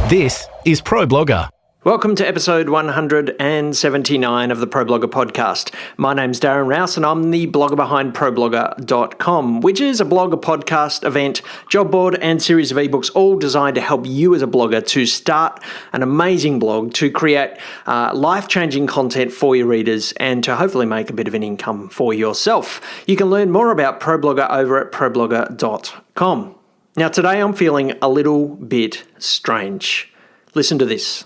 This is ProBlogger. Welcome to episode 179 of the ProBlogger podcast. My name's Darren Rouse and I'm the blogger behind ProBlogger.com, which is a blogger podcast, event, job board and series of ebooks all designed to help you as a blogger to start an amazing blog, to create life-changing content for your readers and to hopefully make a bit of an income for yourself. You can learn more about ProBlogger over at ProBlogger.com. Now today I'm feeling a little bit strange. Listen to this.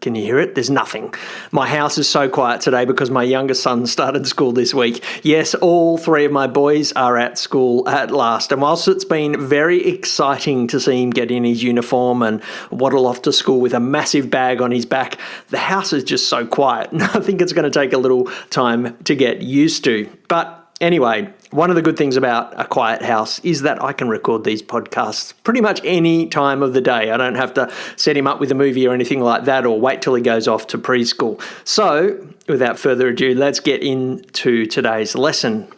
Can you hear it? There's nothing. My house is so quiet today because my youngest son started school this week. Yes, all three of my boys are at school at last. And whilst it's been very exciting to see him get in his uniform and waddle off to school with a massive bag on his back, the house is just so quiet. And I think it's going to take a little time to get used to. But anyway, one of the good things about a quiet house is that I can record these podcasts pretty much any time of the day. I don't have to set him up with a movie or anything like that or wait till he goes off to preschool. So, without further ado, let's get into today's lesson.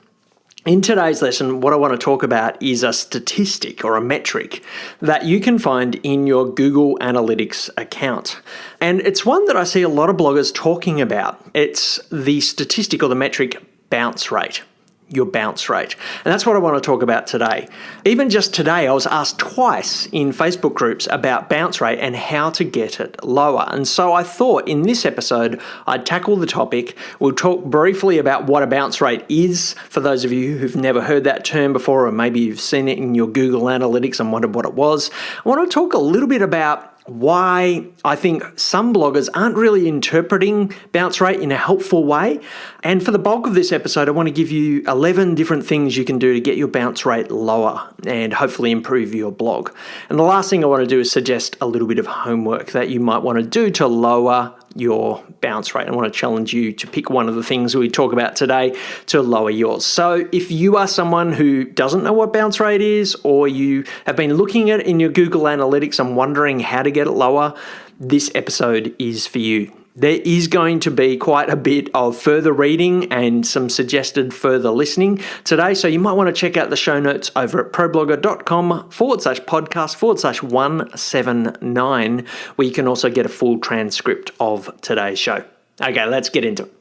In today's lesson, what I want to talk about is a statistic or a metric that you can find in your Google Analytics account. And it's one that I see a lot of bloggers talking about. It's the statistic or the metric bounce rate. Your bounce rate. And that's what I want to talk about today. Even just today, I was asked twice in Facebook groups about bounce rate and how to get it lower. And so I thought in this episode, I'd tackle the topic. We'll talk briefly about what a bounce rate is for those of you who've never heard that term before, or maybe you've seen it in your Google Analytics and wondered what it was. I want to talk a little bit about why I think some bloggers aren't really interpreting bounce rate in a helpful way. And for the bulk of this episode, I want to give you 11 different things you can do to get your bounce rate lower and hopefully improve your blog. And the last thing I want to do is suggest a little bit of homework that you might want to do to lower your bounce rate. I want to challenge you to pick one of the things we talk about today to lower yours. So if you are someone who doesn't know what bounce rate is, or you have been looking at it in your Google Analytics and wondering how to get it lower, this episode is for you. There is going to be quite a bit of further reading and some suggested further listening today. So you might want to check out the show notes over at ProBlogger.com/podcast/179, where you can also get a full transcript of today's show. Okay, let's get into it.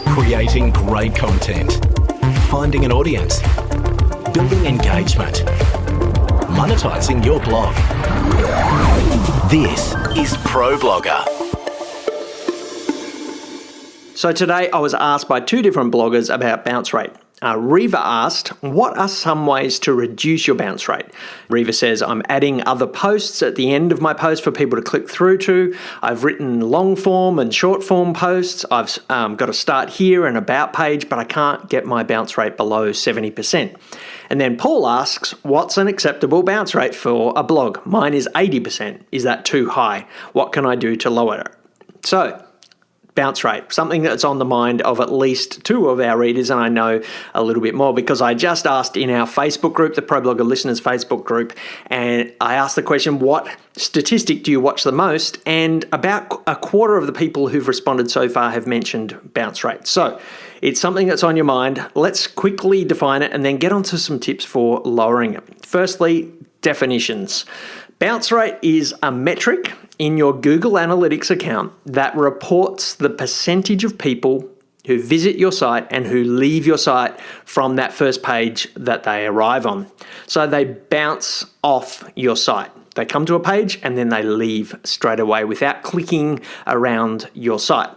Creating great content. Finding an audience. Building engagement. Monetizing your blog. This is ProBlogger. So today I was asked by two different bloggers about bounce rate. Reva asked, what are some ways to reduce your bounce rate? Reva says, I'm adding other posts at the end of my post for people to click through to. I've written long form and short form posts. I've got a start here and about page, but I can't get my bounce rate below 70%. And then Paul asks, what's an acceptable bounce rate for a blog? Mine is 80%. Is that too high? What can I do to lower it? So, bounce rate, something that's on the mind of at least two of our readers, and I know a little bit more because I just asked in our Facebook group, the ProBlogger Listeners Facebook group, and I asked the question, what statistic do you watch the most? And about a quarter of the people who've responded so far have mentioned bounce rate. So it's something that's on your mind. Let's quickly define it and then get onto some tips for lowering it. Firstly, definitions. Bounce rate is a metric in your Google Analytics account that reports the percentage of people who visit your site and who leave your site from that first page that they arrive on. So they bounce off your site. They come to a page and then they leave straight away without clicking around your site.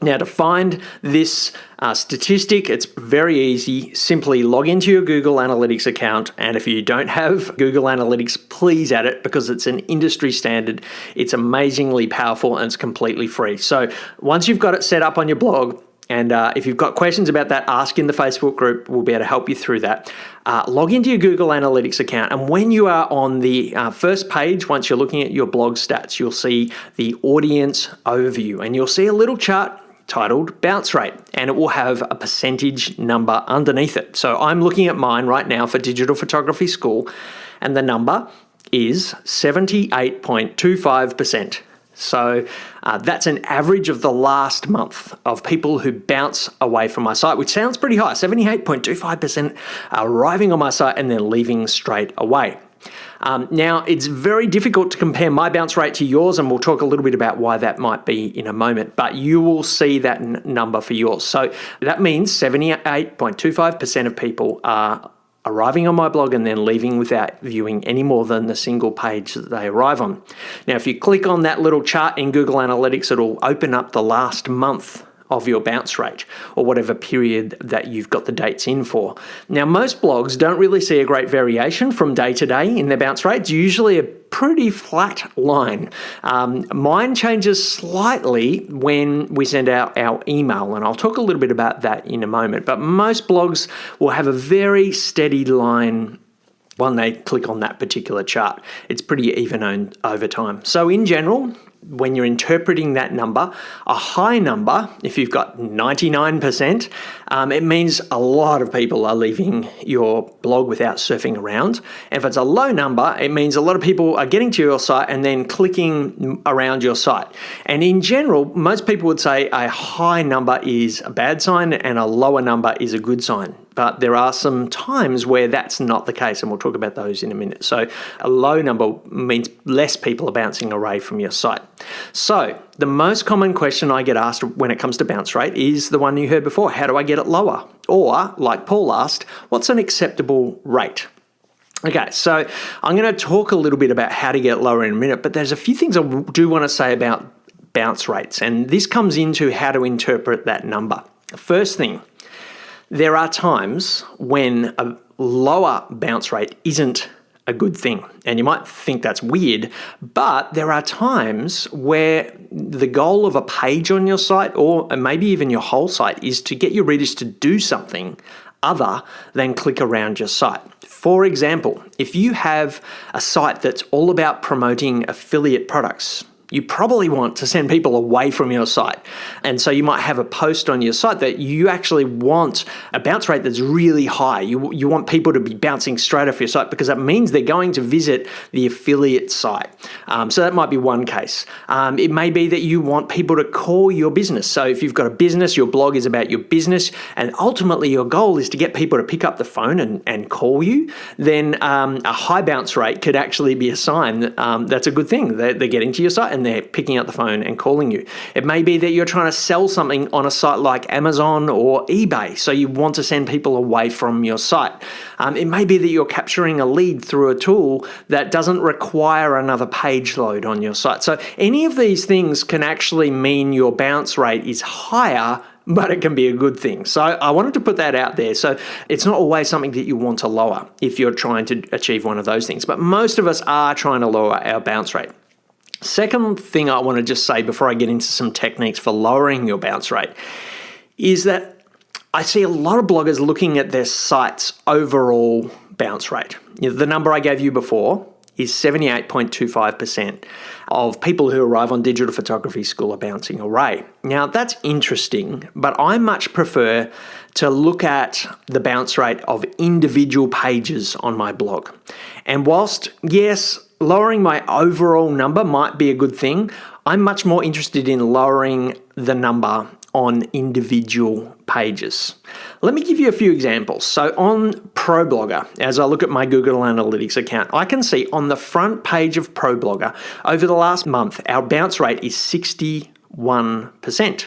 Now, to find this statistic, it's very easy. Simply log into your Google Analytics account, and if you don't have Google Analytics, please add it because it's an industry standard. It's amazingly powerful and it's completely free. So once you've got it set up on your blog, and if you've got questions about that, ask in the Facebook group. We'll be able to help you through that. Log into your Google Analytics account, and when you are on the first page, once you're looking at your blog stats, you'll see the audience overview, and you'll see a little chart titled bounce rate, and it will have a percentage number underneath it. So I'm looking at mine right now for Digital Photography School, and the number is 78.25%. So that's an average of the last month of people who bounce away from my site, which sounds pretty high, 78.25% arriving on my site and then leaving straight away. Now, it's very difficult to compare my bounce rate to yours, and we'll talk a little bit about why that might be in a moment, but you will see that number for yours. So that means 78.25% of people are arriving on my blog and then leaving without viewing any more than the single page that they arrive on. Now, if you click on that little chart in Google Analytics, it'll open up the last month of your bounce rate, or whatever period that you've got the dates in for. Now, most blogs don't really see a great variation from day to day in their bounce rates, usually a pretty flat line. Mine changes slightly when we send out our email, and I'll talk a little bit about that in a moment, but most blogs will have a very steady line when they click on that particular chart. It's pretty even over time. So in general, when you're interpreting that number, a high number, if you've got 99%, it means a lot of people are leaving your blog without surfing around. And if it's a low number, it means a lot of people are getting to your site and then clicking around your site. And in general, most people would say a high number is a bad sign and a lower number is a good sign. But there are some times where that's not the case, and we'll talk about those in a minute. So a low number means less people are bouncing away from your site. So the most common question I get asked when it comes to bounce rate is the one you heard before: how do I get it lower? Or, like Paul asked, what's an acceptable rate? Okay, so I'm going to talk a little bit about how to get it lower in a minute, but there's a few things I do want to say about bounce rates, and this comes into how to interpret that number. First thing, there are times when a lower bounce rate isn't a good thing. And you might think that's weird, but there are times where the goal of a page on your site, or maybe even your whole site, is to get your readers to do something other than click around your site. For example, if you have a site that's all about promoting affiliate products, you probably want to send people away from your site. And so you might have a post on your site that you actually want a bounce rate that's really high. You want people to be bouncing straight off your site because that means they're going to visit the affiliate site. So that might be one case. It may be that you want people to call your business. So if you've got a business, your blog is about your business, and ultimately your goal is to get people to pick up the phone and call you, then a high bounce rate could actually be a sign that that's a good thing. They're getting to your site and they're picking up the phone and calling you. It may be that you're trying to sell something on a site like Amazon or eBay, so you want to send people away from your site. It may be that you're capturing a lead through a tool that doesn't require another page load on your site. So any of these things can actually mean your bounce rate is higher, but it can be a good thing. So I wanted to put that out there. So it's not always something that you want to lower if you're trying to achieve one of those things, but most of us are trying to lower our bounce rate. Second thing I want to just say before I get into some techniques for lowering your bounce rate is that I see a lot of bloggers looking at their site's overall bounce rate. The number I gave you before is 78.25% of people who arrive on digital photography school are bouncing away. Now that's interesting, but I much prefer to look at the bounce rate of individual pages on my blog. And whilst, yes, lowering my overall number might be a good thing, I'm much more interested in lowering the number on individual pages. Let me give you a few examples. So on ProBlogger, as I look at my Google Analytics account, I can see on the front page of ProBlogger, over the last month, our bounce rate is 61%.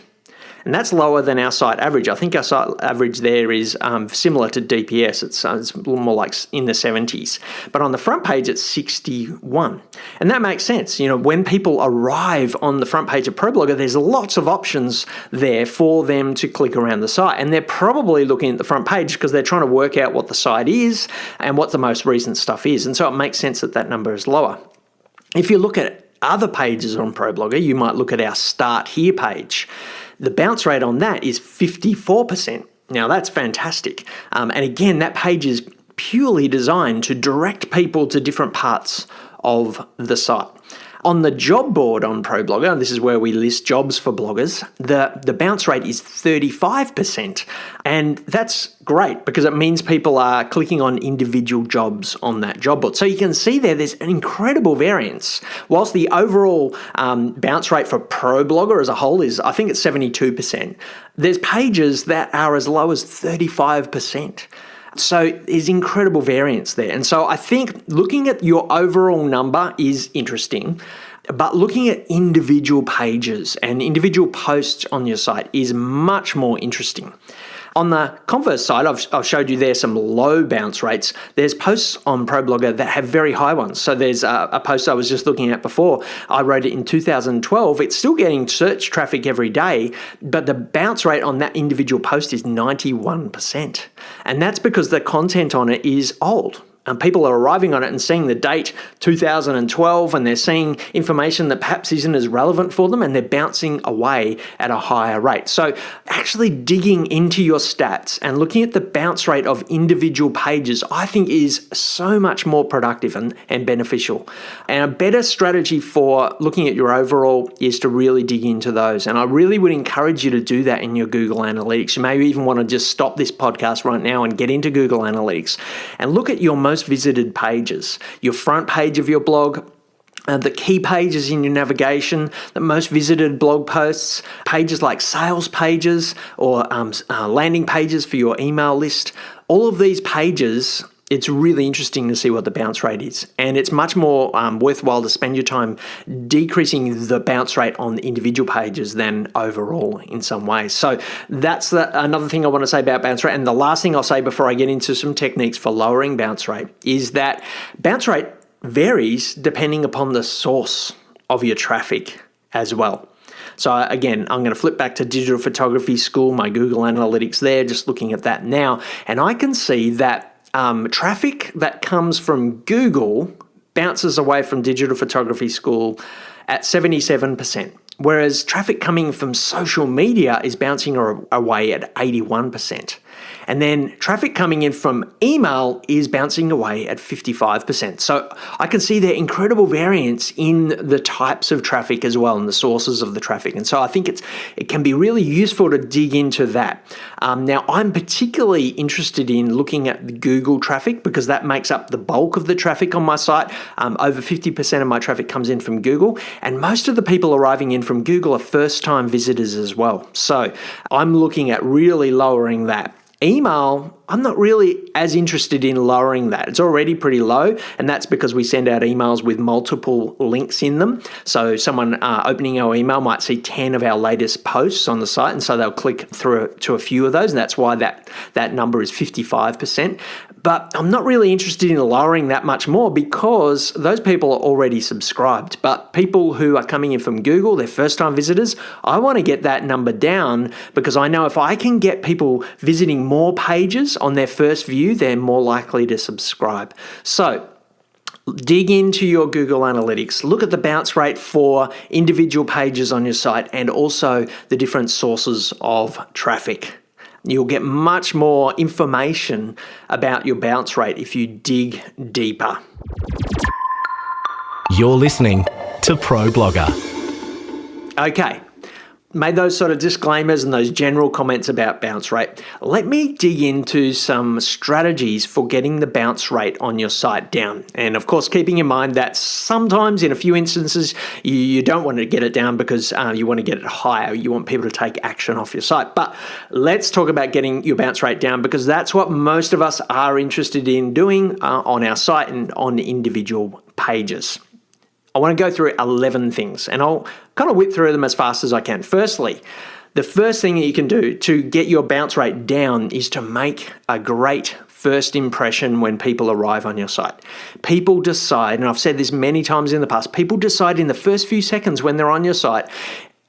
And that's lower than our site average. I think our site average there is similar to DPS. It's a little more like in the 70s. But on the front page, it's 61. And that makes sense. You know, when people arrive on the front page of ProBlogger, there's lots of options there for them to click around the site. And they're probably looking at the front page because they're trying to work out what the site is and what the most recent stuff is. And so it makes sense that that number is lower. If you look at other pages on ProBlogger, you might look at our Start Here page. The bounce rate on that is 54%. Now that's fantastic. And again, that page is purely designed to direct people to different parts of the site. On the job board on ProBlogger, this is where we list jobs for bloggers, the bounce rate is 35%. And that's great because it means people are clicking on individual jobs on that job board. So you can see there's an incredible variance. Whilst the overall bounce rate for ProBlogger as a whole is, I think it's 72%, there's pages that are as low as 35%. So there's incredible variance there. And so I think looking at your overall number is interesting, but looking at individual pages and individual posts on your site is much more interesting. On the converse side, I've showed you there some low bounce rates. There's posts on ProBlogger that have very high ones. So there's a post I was just looking at before. I wrote it in 2012. It's still getting search traffic every day, but the bounce rate on that individual post is 91%. And that's because the content on it is old. And people are arriving on it and seeing the date 2012, and they're seeing information that perhaps isn't as relevant for them, and they're bouncing away at a higher rate. So actually digging into your stats and looking at the bounce rate of individual pages, I think is so much more productive and beneficial. And a better strategy for looking at your overall is to really dig into those. And I really would encourage you to do that in your Google Analytics. You may even want to just stop this podcast right now and get into Google Analytics and look at your most visited pages, your front page of your blog, the key pages in your navigation, the most visited blog posts, pages like sales pages or landing pages for your email list. All of these pages, it's really interesting to see what the bounce rate is. And it's much more worthwhile to spend your time decreasing the bounce rate on the individual pages than overall in some ways. So that's another thing I want to say about bounce rate. And the last thing I'll say before I get into some techniques for lowering bounce rate is that bounce rate varies depending upon the source of your traffic as well. So again, I'm going to flip back to Digital Photography School, my Google Analytics there, just looking at that now. And I can see that traffic that comes from Google bounces away from Digital Photography School at 77%, whereas traffic coming from social media is bouncing away at 81%. And then traffic coming in from email is bouncing away at 55%. So I can see there incredible variance in the types of traffic as well and the sources of the traffic. And so I think it can be really useful to dig into that. Now, I'm particularly interested in looking at the Google traffic because that makes up the bulk of the traffic on my site. Over 50% of my traffic comes in from Google, and most of the people arriving in from Google are first-time visitors as well. So I'm looking at really lowering that. Email, I'm not really as interested in lowering that. It's already pretty low, and that's because we send out emails with multiple links in them. So someone opening our email might see 10 of our latest posts on the site, and so they'll click through to a few of those, and that's why that number is 55%. But I'm not really interested in lowering that much more because those people are already subscribed. But people who are coming in from Google, they're first-time visitors, I want to get that number down because I know if I can get people visiting more pages on their first view, they're more likely to subscribe. So dig into your Google Analytics, look at the bounce rate for individual pages on your site and also the different sources of traffic. You'll get much more information about your bounce rate if you dig deeper. You're listening to ProBlogger. Okay. Made those sort of disclaimers and those general comments about bounce rate. Let me dig into some strategies for getting the bounce rate on your site down. And of course, keeping in mind that sometimes in a few instances, you don't want to get it down because you want to get it higher. You want people to take action off your site. But let's talk about getting your bounce rate down because that's what most of us are interested in doing on our site and on individual pages. I want to go through 11 things and I'll kind of whip through them as fast as I can. Firstly, the first thing that you can do to get your bounce rate down is to make a great first impression when people arrive on your site. People decide, and I've said this many times in the past, people decide in the first few seconds when they're on your site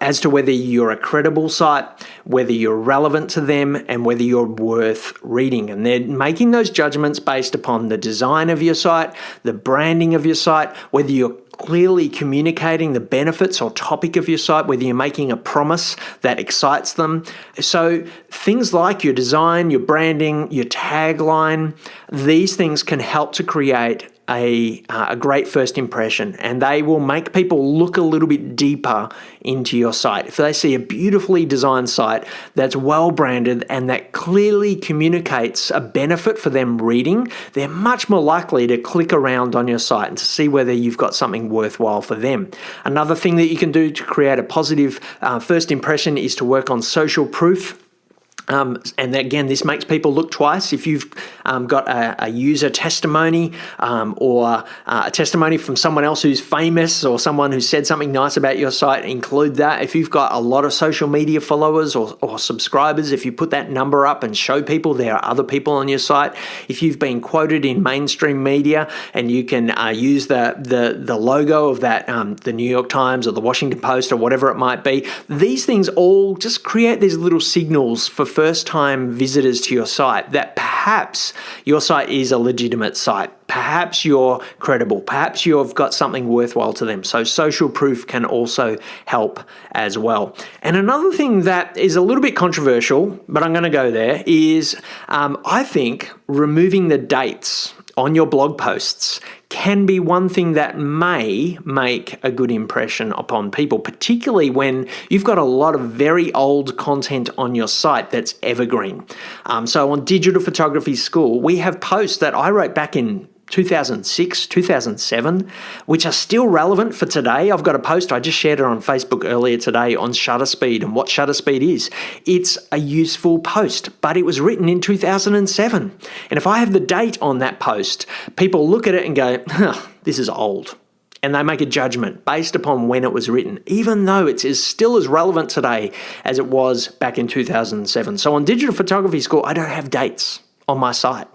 as to whether you're a credible site, whether you're relevant to them, and whether you're worth reading. And they're making those judgments based upon the design of your site, the branding of your site, whether you're clearly communicating the benefits or topic of your site, whether you're making a promise that excites them. So things like your design, your branding, your tagline, these things can help to create a great first impression, and they will make people look a little bit deeper into your site. If they see a beautifully designed site that's well branded and that clearly communicates a benefit for them reading, they're much more likely to click around on your site and to see whether you've got something worthwhile for them. Another thing that you can do to create a positive first impression is to work on social proof. And again, this makes people look twice. If you've got a user testimony or a testimony from someone else who's famous or someone who said something nice about your site, include that. If you've got a lot of social media followers or subscribers, if you put that number up and show people there are other people on your site, if you've been quoted in mainstream media and you can use the logo of that, the New York Times or the Washington Post or whatever it might be, these things all just create these little signals for first-time visitors to your site that perhaps your site is a legitimate site. Perhaps you're credible. Perhaps you've got something worthwhile to them. So social proof can also help as well. And another thing that is a little bit controversial, but I'm going to go there, is I think removing the dates on your blog posts can be one thing that may make a good impression upon people, particularly when you've got a lot of very old content on your site that's evergreen. So on Digital Photography School, we have posts that I wrote back in 2006, 2007, which are still relevant for today. I've got a post, I just shared it on Facebook earlier today on shutter speed and what shutter speed is. It's a useful post, but it was written in 2007. And if I have the date on that post, people look at it and go, this is old. And they make a judgment based upon when it was written, even though it is still as relevant today as it was back in 2007. So on Digital Photography School, I don't have dates on my site.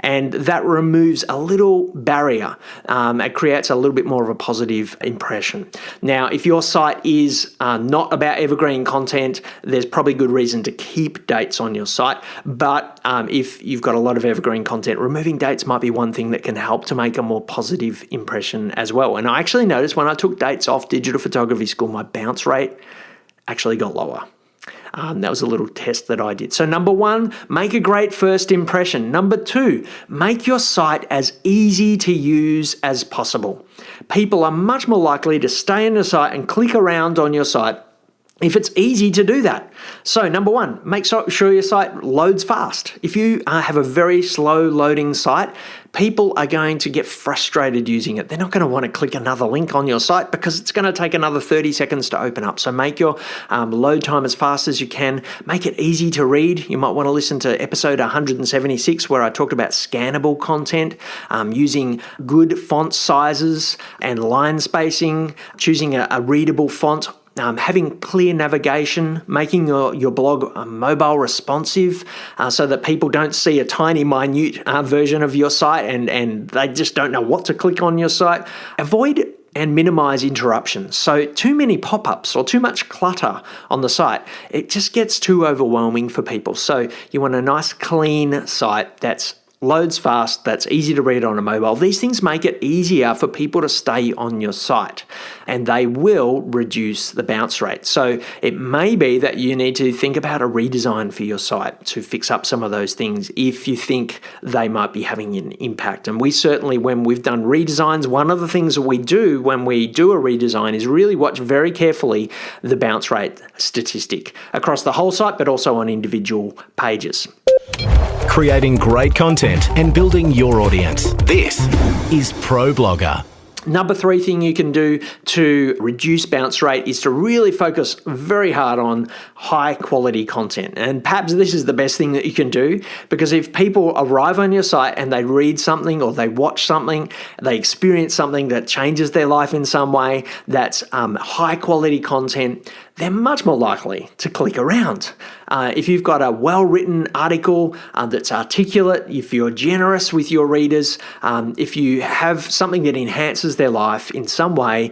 And that removes a little barrier. It creates a little bit more of a positive impression. Now, if your site is not about evergreen content, there's probably good reason to keep dates on your site. But if you've got a lot of evergreen content, removing dates might be one thing that can help to make a more positive impression as well. And I actually noticed when I took dates off Digital Photography School, my bounce rate actually got lower. That was a little test that I did. So number one, make a great first impression. Number two, make your site as easy to use as possible. People are much more likely to stay on your site and click around on your site if it's easy to do that. So number one, make sure your site loads fast. If you have a very slow loading site, people are going to get frustrated using it. They're not going to want to click another link on your site because it's going to take another 30 seconds to open up. So make your load time as fast as you can. Make it easy to read. You might want to listen to episode 176 where I talked about scannable content, using good font sizes and line spacing, choosing a readable font, having clear navigation, making your blog mobile responsive so that people don't see a tiny, minute version of your site and they just don't know what to click on your site. Avoid and minimize interruptions. So too many pop-ups or too much clutter on the site, it just gets too overwhelming for people. So you want a nice, clean site that's loads fast, that's easy to read on a mobile. These things make it easier for people to stay on your site and they will reduce the bounce rate. So it may be that you need to think about a redesign for your site to fix up some of those things if you think they might be having an impact. And we certainly, when we've done redesigns, one of the things that we do when we do a redesign is really watch very carefully the bounce rate statistic across the whole site, but also on individual pages. Creating great content and building your audience. This is ProBlogger. Number three thing you can do to reduce bounce rate is to really focus very hard on high quality content. And perhaps this is the best thing that you can do, because if people arrive on your site and they read something or they watch something, they experience something that changes their life in some way, that's high quality content, they're much more likely to click around. If you've got a well-written article that's articulate, if you're generous with your readers, if you have something that enhances their life in some way,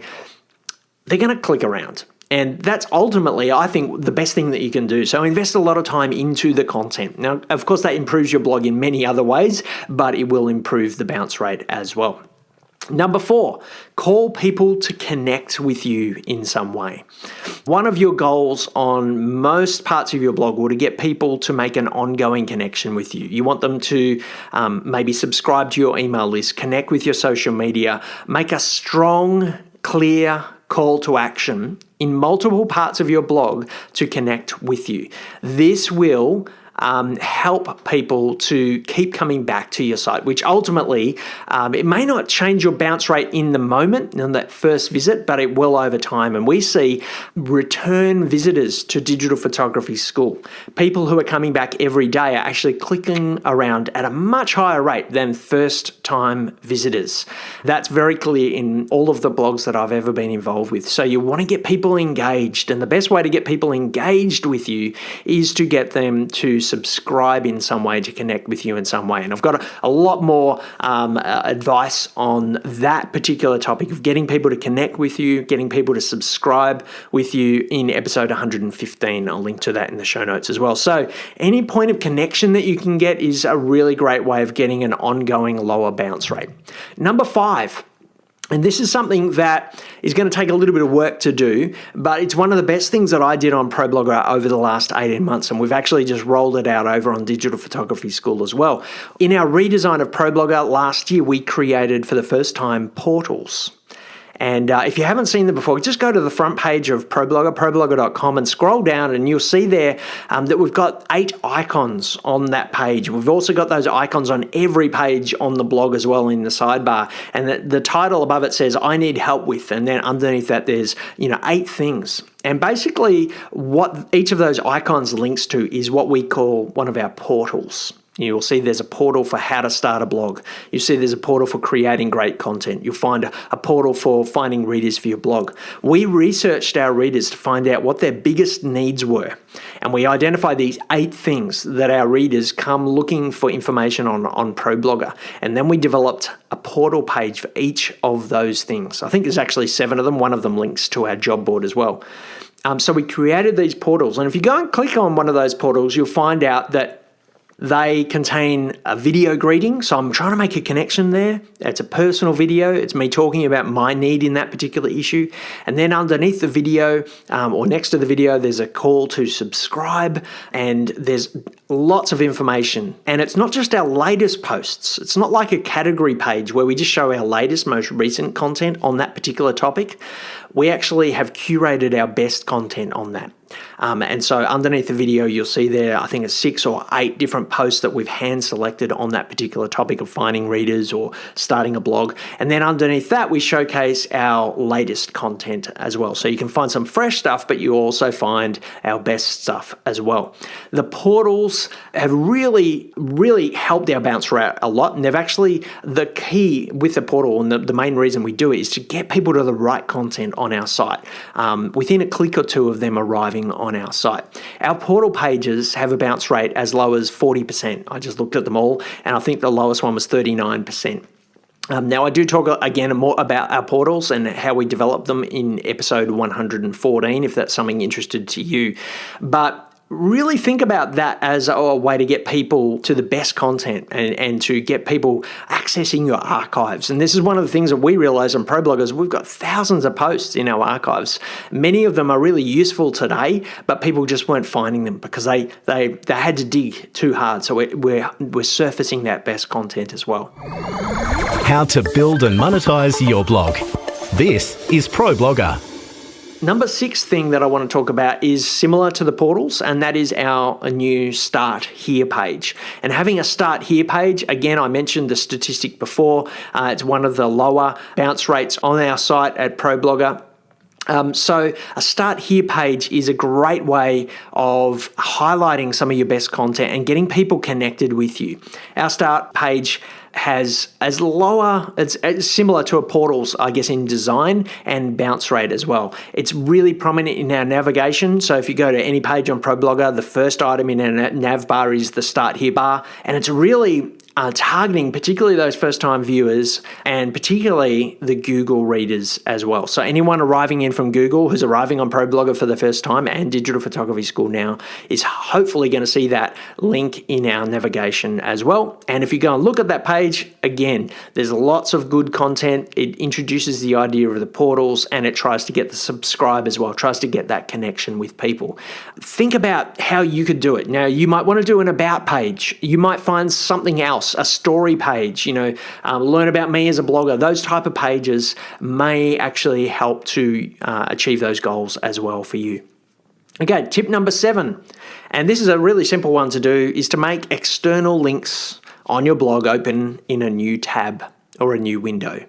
they're going to click around. And that's ultimately, I think, the best thing that you can do. So invest a lot of time into the content. Now, of course, that improves your blog in many other ways, but it will improve the bounce rate as well. Number four, call people to connect with you in some way. One of your goals on most parts of your blog will to get people to make an ongoing connection with you. You want them to maybe subscribe to your email list, connect with your social media, make a strong, clear call to action in multiple parts of your blog to connect with you. This will help people to keep coming back to your site, which ultimately, it may not change your bounce rate in the moment, on that first visit, but it will over time. And we see return visitors to Digital Photography School. People who are coming back every day are actually clicking around at a much higher rate than first-time visitors. That's very clear in all of the blogs that I've ever been involved with. So you want to get people engaged, and the best way to get people engaged with you is to get them to subscribe in some way, to connect with you in some way. And I've got a lot more advice on that particular topic of getting people to connect with you, getting people to subscribe with you in episode 115. I'll link to that in the show notes as well. So any point of connection that you can get is a really great way of getting an ongoing lower bounce rate. Number 5. And this is something that is going to take a little bit of work to do, but it's one of the best things that I did on ProBlogger over the last 18 months, and we've actually just rolled it out over on Digital Photography School as well. In our redesign of ProBlogger last year, we created for the first time portals. And if you haven't seen them before, just go to the front page of ProBlogger, ProBlogger.com, and scroll down, and you'll see there that we've got 8 icons on that page. We've also got those icons on every page on the blog as well in the sidebar. And the title above it says, I need help with, and then underneath that there's 8 things. And basically what each of those icons links to is what we call one of our portals. You'll see there's a portal for how to start a blog. You see there's a portal for creating great content. You'll find a portal for finding readers for your blog. We researched our readers to find out what their biggest needs were. And we identified these 8 things that our readers come looking for information on ProBlogger. And then we developed a portal page for each of those things. I think there's actually 7 of them. One of them links to our job board as well. So we created these portals. And if you go and click on one of those portals, you'll find out that they contain a video greeting, so I'm trying to make a connection there. It's a personal video. It's me talking about my need in that particular issue. And then underneath the video, or next to the video, there's a call to subscribe, and there's lots of information. And it's not just our latest posts. It's not like a category page where we just show our latest, most recent content on that particular topic. We actually have curated our best content on that. And so underneath the video, you'll see there, I think it's 6 or 8 different posts that we've hand selected on that particular topic of finding readers or starting a blog. And then underneath that, we showcase our latest content as well. So you can find some fresh stuff, but you also find our best stuff as well. The portals have really, really helped our bounce rate a lot. And they've actually, the key with the portal, and the main reason we do it, is to get people to the right content on our site. Within a click or two of them arriving on our site. Our portal pages have a bounce rate as low as 40%. I just looked at them all, and I think the lowest one was 39%. Now, I do talk again more about our portals and how we develop them in episode 114, if that's something interested to you. But really think about that as a way to get people to the best content and to get people accessing your archives. And this is one of the things that we realize on ProBloggers. We've got thousands of posts in our archives. Many of them are really useful today, but people just weren't finding them because they had to dig too hard. So we're surfacing that best content as well. How to build and monetize your blog. This is ProBlogger. Number 6 thing that I want to talk about is similar to the portals, and that is our new Start Here page. And having a Start Here page, again, I mentioned the statistic before. It's one of the lower bounce rates on our site at ProBlogger. So a Start Here page is a great way of highlighting some of your best content and getting people connected with you. Our Start page has it's similar to a portal's, I guess, in design and bounce rate as well. It's really prominent in our navigation. So if you go to any page on ProBlogger, the first item in our nav bar is the Start Here bar, and it's really targeting particularly those first-time viewers and particularly the Google readers as well. So anyone arriving in from Google who's arriving on ProBlogger for the first time and Digital Photography School now is hopefully going to see that link in our navigation as well. And if you go and look at that page, again, there's lots of good content. It introduces the idea of the portals and it tries to get the subscribe as well, tries to get that connection with people. Think about how you could do it. Now, you might want to do an about page. You might find something else, a story page, learn about me as a blogger. Those type of pages may actually help to achieve those goals as well for you. Okay, tip number 7, and this is a really simple one to do, is to make external links on your blog open in a new tab or a new window.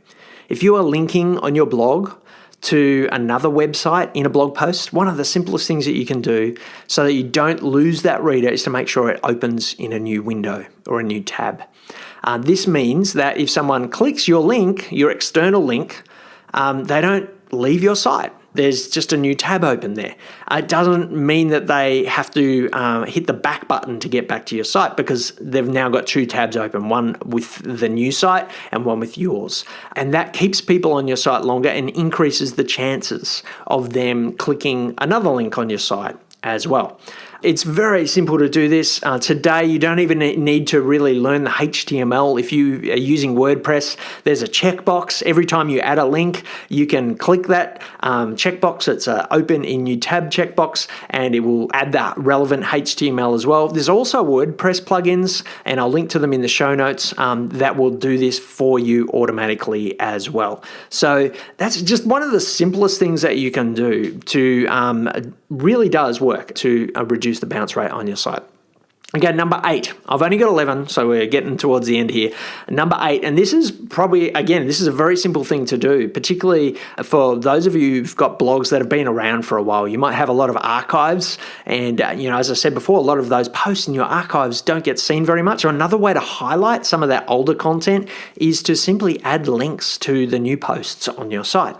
If you are linking on your blog to another website in a blog post, one of the simplest things that you can do so that you don't lose that reader is to make sure it opens in a new window or a new tab. This means that if someone clicks your link, your external link, they don't leave your site. There's just a new tab open there. It doesn't mean that they have to hit the back button to get back to your site, because they've now got 2 tabs open, one with the new site and one with yours. And that keeps people on your site longer and increases the chances of them clicking another link on your site as well. It's very simple to do this. Today, you don't even need to really learn the HTML. If you are using WordPress, there's a checkbox. Every time you add a link, you can click that checkbox. It's an open in new tab checkbox, and it will add that relevant HTML as well. There's also WordPress plugins, and I'll link to them in the show notes, that will do this for you automatically as well. So that's just one of the simplest things that you can do to really does work to reduce the bounce rate on your site. Okay, number 8. I've only got 11, so we're getting towards the end here. Number 8, and this is probably, again, this is a very simple thing to do, particularly for those of you who've got blogs that have been around for a while. You might have a lot of archives, and as I said before, a lot of those posts in your archives don't get seen very much. Or another way to highlight some of that older content is to simply add links to the new posts on your site.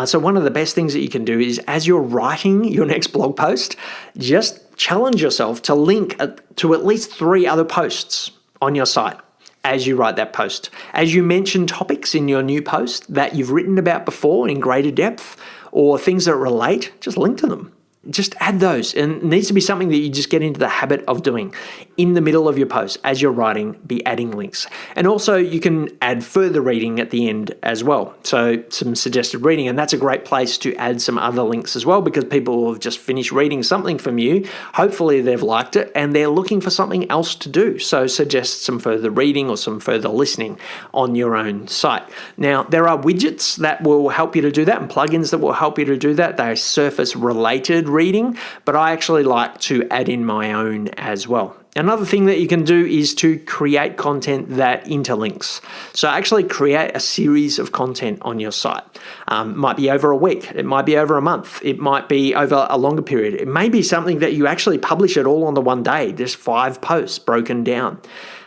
So one of the best things that you can do is, as you're writing your next blog post, just challenge yourself to link to at least 3 other posts on your site as you write that post. As you mention topics in your new post that you've written about before in greater depth, or things that relate, just link to them. Just add those, and it needs to be something that you just get into the habit of doing. In the middle of your post, as you're writing, be adding links. And also you can add further reading at the end as well. So some suggested reading, and that's a great place to add some other links as well, because people have just finished reading something from you. Hopefully they've liked it and they're looking for something else to do. So suggest some further reading or some further listening on your own site. Now, there are widgets that will help you to do that, and plugins that will help you to do that. They are surface related reading, but I actually like to add in my own as well. Another thing that you can do is to create content that interlinks. So actually create a series of content on your site. Might be over a week, it might be over a month, it might be over a longer period. It may be something that you actually publish it all on the one day. There's 5 posts broken down,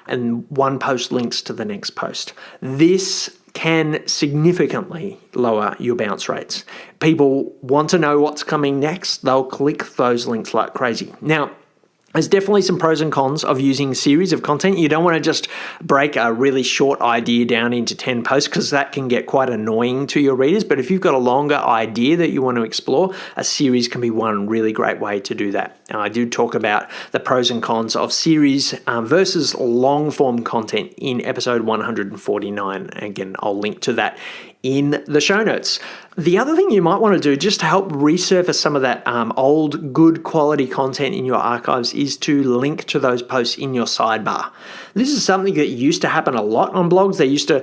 and one post links to the next post. This can significantly lower your bounce rates. People want to know what's coming next. They'll click those links like crazy. Now, there's definitely some pros and cons of using a series of content. You don't want to just break a really short idea down into 10 posts, because that can get quite annoying to your readers. But if you've got a longer idea that you want to explore, a series can be one really great way to do that. Now, I do talk about the pros and cons of series versus long form content in episode 149. Again, I'll link to that in the show notes. The other thing you might want to do, just to help resurface some of that old good quality content in your archives, is to link to those posts in your sidebar. This is something that used to happen a lot on blogs. They used to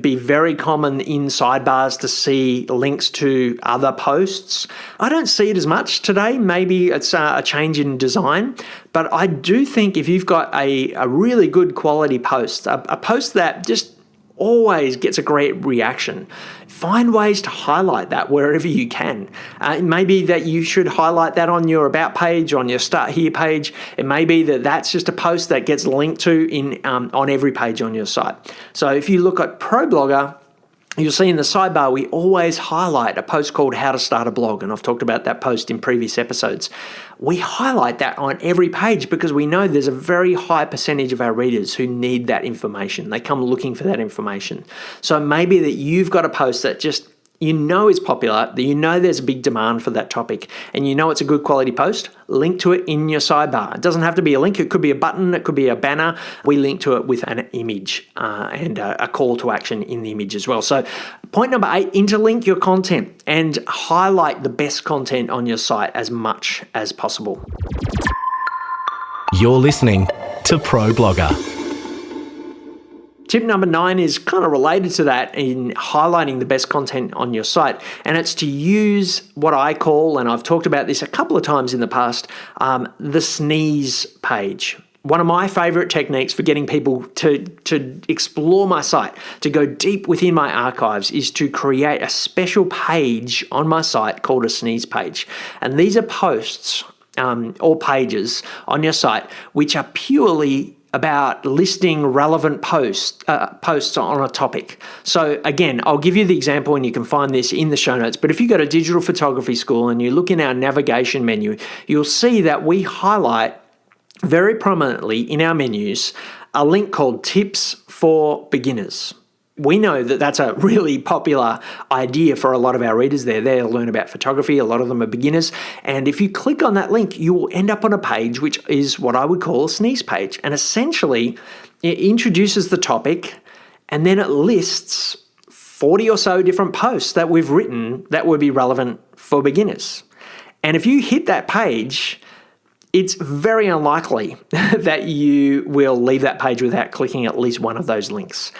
be very common in sidebars to see links to other posts. I don't see it as much today. Maybe it's a change in design, but I do think if you've got a really good quality post, a post that just always gets a great reaction, find ways to highlight that wherever you can. It may be that you should highlight that on your About page, on your Start Here page. It may be that that's just a post that gets linked to on every page on your site. So if you look at ProBlogger, you'll see in the sidebar, we always highlight a post called How to Start a Blog, and I've talked about that post in previous episodes. We highlight that on every page because we know there's a very high percentage of our readers who need that information. They come looking for that information. So maybe that you've got a post that just is popular, that there's a big demand for that topic, and it's a good quality post, link to it in your sidebar. It doesn't have to be a link. It could be a button. It could be a banner. We link to it with an image and a call to action in the image as well. So point number 8, interlink your content and highlight the best content on your site as much as possible. You're listening to ProBlogger. Tip number 9 is kind of related to that in highlighting the best content on your site, and it's to use what I call, and I've talked about this a couple of times in the past, the sneeze page. One of my favorite techniques for getting people to explore my site, to go deep within my archives, is to create a special page on my site called a sneeze page. And these are posts or pages on your site which are purely about listing relevant posts on a topic. So again, I'll give you the example and you can find this in the show notes, but if you go to Digital Photography School and you look in our navigation menu, you'll see that we highlight very prominently in our menus a link called Tips for Beginners. We know that that's a really popular idea for a lot of our readers there. They'll learn about photography. A lot of them are beginners. And if you click on that link, you will end up on a page which is what I would call a sneeze page. And essentially, it introduces the topic and then it lists 40 or so different posts that we've written that would be relevant for beginners. And if you hit that page, it's very unlikely that you will leave that page without clicking at least one of those links.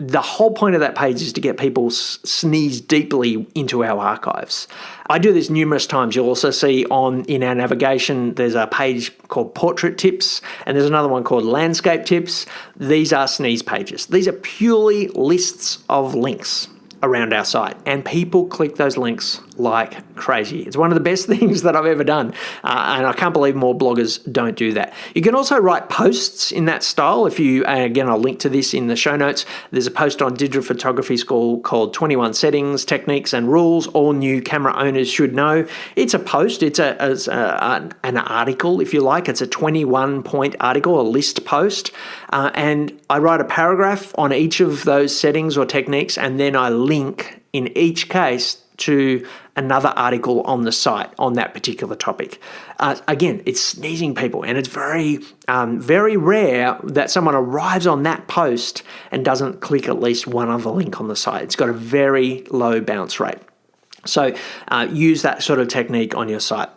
The whole point of that page is to get people sneeze deeply into our archives. I do this numerous times. You'll also see in our navigation, there's a page called Portrait Tips, and there's another one called Landscape Tips. These are sneeze pages. These are purely lists of links around our site, and people click those links like crazy. It's one of the best things that I've ever done, and I can't believe more bloggers don't do that. You can also write posts in that style. If you, again, I'll link to this in the show notes. There's a post on Digital Photography School called 21 Settings, Techniques and Rules All New Camera Owners Should Know. It's a post. It's an article, if you like. It's a 21-point article, a list post, and I write a paragraph on each of those settings or techniques, and then I link in each case to another article on the site on that particular topic. Again, it's sneezing people, and it's very rare that someone arrives on that post and doesn't click at least one other link on the site. It's got a very low bounce rate. So use that sort of technique on your site.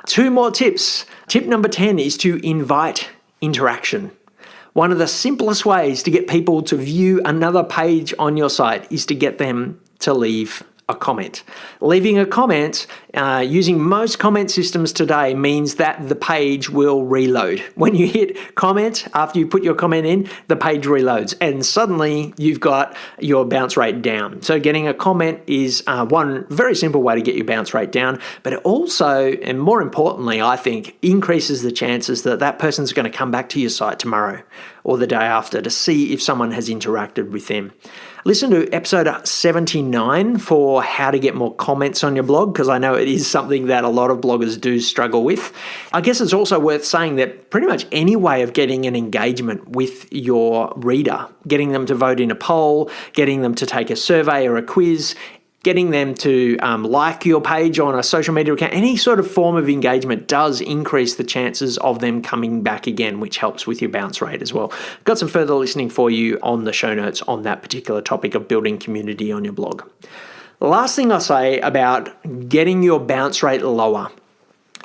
2 more tips. Tip number 10 is to invite interaction. One of the simplest ways to get people to view another page on your site is to get them to leave a comment. Leaving a comment using most comment systems today means that the page will reload. When you hit comment, after you put your comment in, the page reloads and suddenly you've got your bounce rate down. So getting a comment is one very simple way to get your bounce rate down, but it also, and more importantly, I think, increases the chances that that person's going to come back to your site tomorrow or the day after to see if someone has interacted with them. Listen to episode 79 for how to get more comments on your blog, because I know it is something that a lot of bloggers do struggle with. I guess it's also worth saying that pretty much any way of getting an engagement with your reader, getting them to vote in a poll, getting them to take a survey or a quiz, getting them to like your page on a social media account, any sort of form of engagement does increase the chances of them coming back again, which helps with your bounce rate as well. Got some further listening for you on the show notes on that particular topic of building community on your blog. The last thing I'll say about getting your bounce rate lower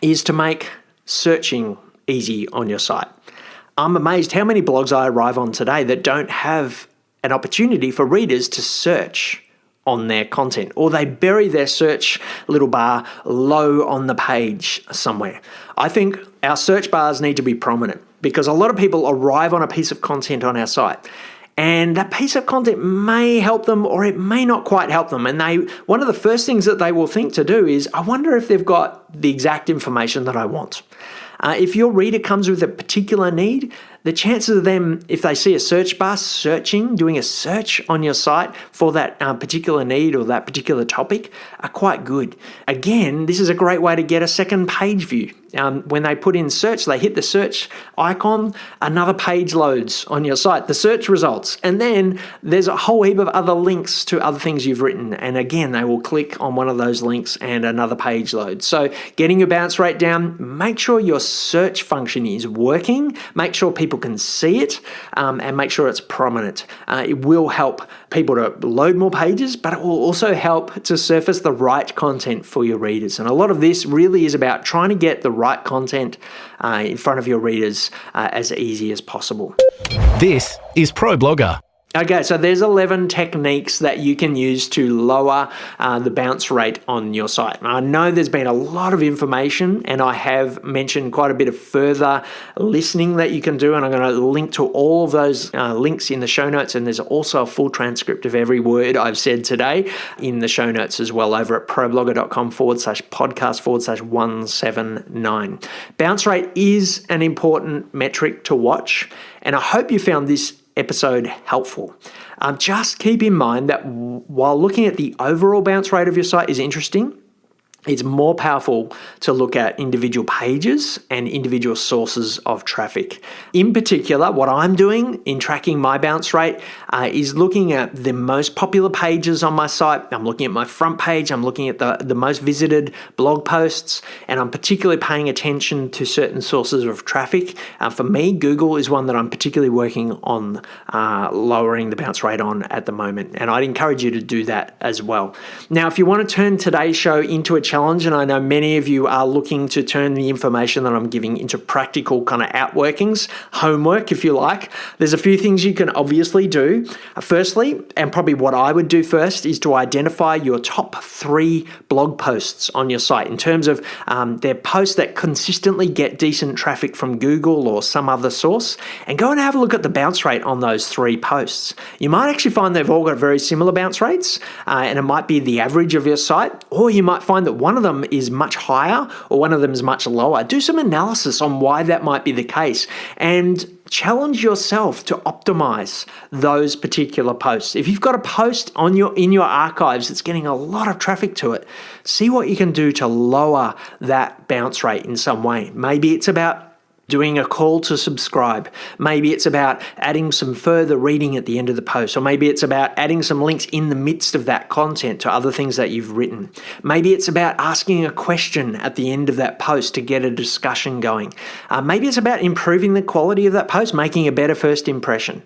is to make searching easy on your site. I'm amazed how many blogs I arrive on today that don't have an opportunity for readers to search on their content, or they bury their search little bar low on the page somewhere. I think our search bars need to be prominent because a lot of people arrive on a piece of content on our site and that piece of content may help them or it may not quite help them. And one of the first things that they will think to do is, I wonder if they've got the exact information that I want. If your reader comes with a particular need, the chances of them, if they see a search bar doing a search on your site for that particular need or that particular topic are quite good. Again, this is a great way to get a second page view. When they put in search, they hit the search icon, another page loads on your site, the search results, and then there's a whole heap of other links to other things you've written. And again, they will click on one of those links and another page loads. So getting your bounce rate down, make sure your search function is working, make sure people can see it, and make sure it's prominent. It will help people to load more pages, but it will also help to surface the right content for your readers. And a lot of this really is about trying to get the right content in front of your readers as easy as possible. This is ProBlogger. Okay, so there's 11 techniques that you can use to lower the bounce rate on your site. Now, I know there's been a lot of information, and I have mentioned quite a bit of further listening that you can do, and I'm going to link to all of those links in the show notes, and there's also a full transcript of every word I've said today in the show notes as well over at problogger.com/podcast/179. Bounce rate is an important metric to watch, and I hope you found this episode helpful. Just keep in mind that while looking at the overall bounce rate of your site is interesting, it's more powerful to look at individual pages and individual sources of traffic. In particular, what I'm doing in tracking my bounce rate is looking at the most popular pages on my site. I'm looking at my front page. I'm looking at the most visited blog posts, and I'm particularly paying attention to certain sources of traffic. For me, Google is one that I'm particularly working on lowering the bounce rate on at the moment, and I'd encourage you to do that as well. Now, if you want to turn today's show into a challenge, and I know many of you are looking to turn the information that I'm giving into practical kind of outworkings, homework if you like, there's a few things you can obviously do. Firstly, and probably what I would do first, is to identify your top 3 blog posts on your site in terms of their posts that consistently get decent traffic from Google or some other source, and go and have a look at the bounce rate on those 3 posts. You might actually find they've all got very similar bounce rates, and it might be the average of your site, or you might find that one of them is much higher or one of them is much lower. Do some analysis on why that might be the case, and challenge yourself to optimize those particular posts. If you've got a post in your archives that's getting a lot of traffic to it, see what you can do to lower that bounce rate in some way. Maybe it's about doing a call to subscribe. Maybe it's about adding some further reading at the end of the post, or maybe it's about adding some links in the midst of that content to other things that you've written. Maybe it's about asking a question at the end of that post to get a discussion going. Maybe it's about improving the quality of that post, making a better first impression.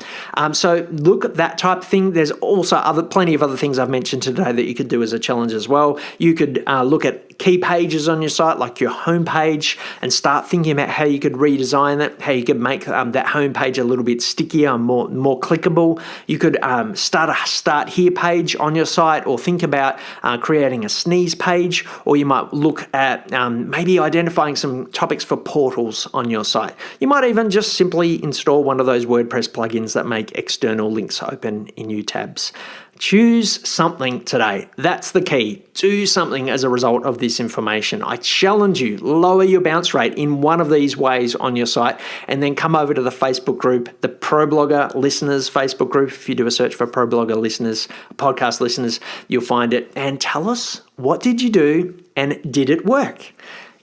So look at that type of thing. There's also plenty of other things I've mentioned today that you could do as a challenge as well. You could look at key pages on your site, like your homepage, and start thinking about how you could redesign it, how you could make that homepage a little bit stickier, more clickable. You could start a Start Here page on your site, or think about creating a sneeze page, or you might look at maybe identifying some topics for portals on your site. You might even just simply install one of those WordPress plugins that make external links open in new tabs. Choose something today. That's the key. Do something as a result of this information. I challenge you, lower your bounce rate in one of these ways on your site, and then come over to the Facebook group, the ProBlogger Listeners Facebook group. If you do a search for ProBlogger Listeners, podcast listeners, you'll find it. And tell us, what did you do and did it work?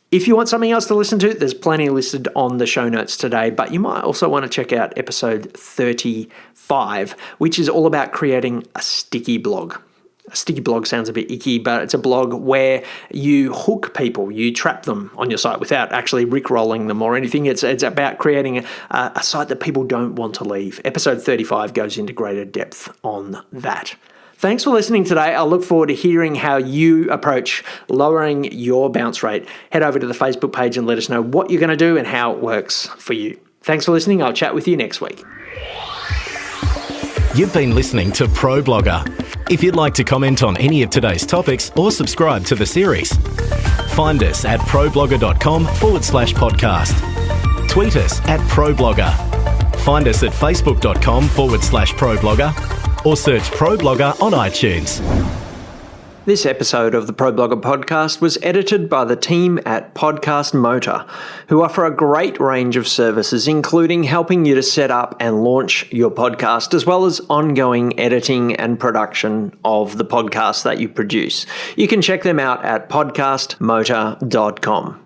If you want something else to listen to, there's plenty listed on the show notes today, but you might also want to check out episode 35, which is all about creating a sticky blog. A sticky blog sounds a bit icky, but it's a blog where you hook people, you trap them on your site without actually rickrolling them or anything. It's about creating a site that people don't want to leave. Episode 35 goes into greater depth on that. Thanks for listening today. I look forward to hearing how you approach lowering your bounce rate. Head over to the Facebook page and let us know what you're going to do and how it works for you. Thanks for listening. I'll chat with you next week. You've been listening to ProBlogger. If you'd like to comment on any of today's topics or subscribe to the series, find us at problogger.com/podcast. Tweet us at ProBlogger. Find us at facebook.com/ProBlogger. or search ProBlogger on iTunes. This episode of the ProBlogger podcast was edited by the team at Podcast Motor, who offer a great range of services, including helping you to set up and launch your podcast, as well as ongoing editing and production of the podcast that you produce. You can check them out at podcastmotor.com.